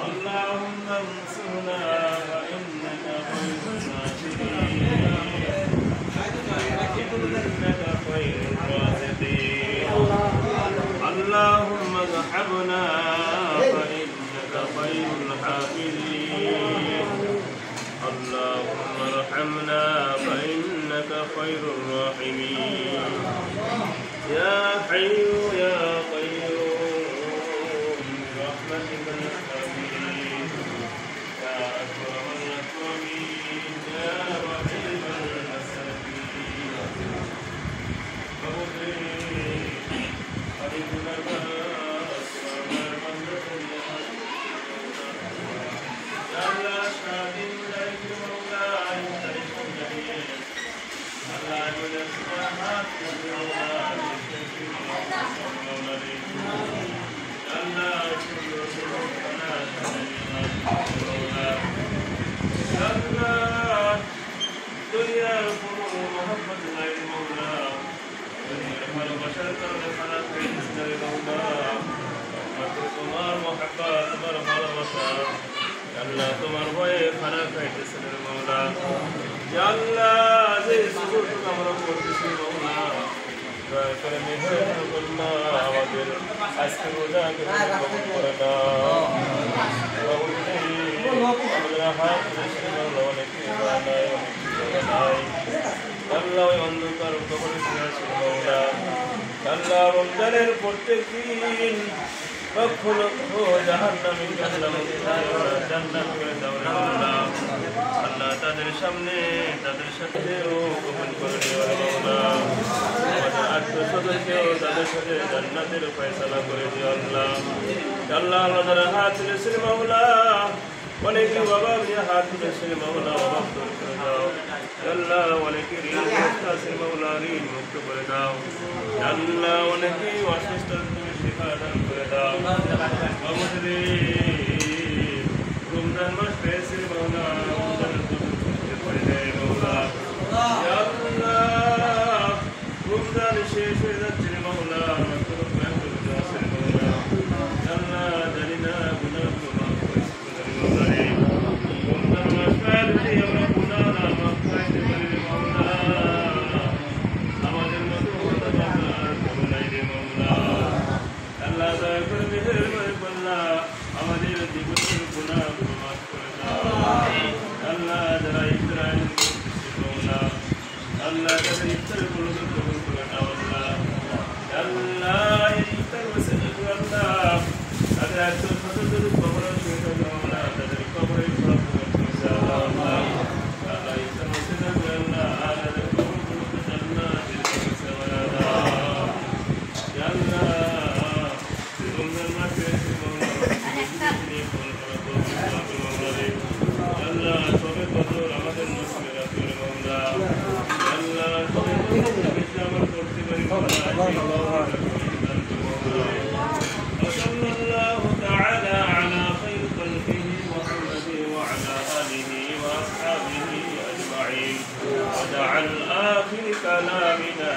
اللهم انصرنا فإنك خير الناصرين إنك خير الرازقين اللهم اذهبنا فإنك خير الحافظين اللهم ارحمنا فإنك خير الراحمين يا حي يا قيوم برحمتك نستغيث يا أكرم الأكرمين يا رحيم المساكين قرب لك أسرار يا الله شادي إليك مولاي ترك الجميع الله يلقاها دنيا القلوب محبة غير المولى دنيا البشر كالخلق في حسن المولى তোমার محبة তোমার ভালোবাসা আল্লাহ তোমার ভয়ে খানা খাইতেছে মওলা ইয়া আল্লাহ যে সুযোগ আমরা করতেছি মওলা দয়া করে মেহেরবানি করে আমাদের আজকে রোজাকে কবুল করে দাও আমরা হাত রেখে মওলা অনেকে বানাই অনেকে বানাই আল্লাহ ওই অন্ধকার কবরে ফিরেছে মওলা আল্লাহ রমজানের প্রত্যেক দিন লক্ষ লক্ষ জাহান্নামী জান্নাত করে দাও মওলা আল্লাহ তাদের সামনে তাদের সাথেও কবুল করে নিও মওলা আমাদের আত্মীয়স্বজনকেও তাদের সাথে জান্নাতের ফয়সালা করে দিও আল্লাহ আল্লাহ আমাদের হাত তুলেছেন মওলা অনেকে বাবা নিয়ে হাত তুলেছেন মওলা অভাব দূর করে দাও আল্লাহ অনেকে ঋণ মুক্ত আছে মওলা ঋণ মুক্ত করে দাও আল্লাহ অনেকে অসুস্থ শিফা দান করে দাও আমাদের রমজান মাস পেয়েছে মওলা রমজানের কবুল করে দেয় মওলা ইয়া আল্লাহ রমজান শেষ হয়ে যাচ্ছে মওলা কোনো প্ল্যান করতে আসে মওলা আল্লাহ জানি না গুনাহগুলো মাফ করে মওলা রে রমজান মাস পার হয়ে আমরা গুনাহ না মাফ করতে পারি মওলা আমাদের মতো হতে আর কোনো নাই রে মওলা আল্লাহ দয়া করে মেহেরবানি করলা আমাদের জীবনের গুনাহগুলো মাফ করে দাও আল্লাহ যারা ইসরাইল করতেছে মওলা আল্লাহ তাদের ইফতারগুলো কবুল করে নাও আল্লাহ আল্লাহ এই ইফতার ওয়াসিলাতে আল্লাহ তাদের আত্মীয়স্বজনদের কবরে শুয়ে মওলা তাদের কবরে সওয়াব করে দাও আল্লাহ আল্লাহ ইফতার ওয়াসিলাতে আল্লাহ তাদের কবরগুলোকে জান্নাতের ফয়সালা করে দাও ইয়া আল্লাহ রমজান মাসে মওলা আল্লাহ সবে কদর আমাদের নসিবে রাখো মওলা আল্লাহ সবে কদর আমরা করতে পারি মওলা وصلى الله تعالى على خير خلقه محمد وعلى آله وأصحابه أجمعين ودعا آخر كلامنا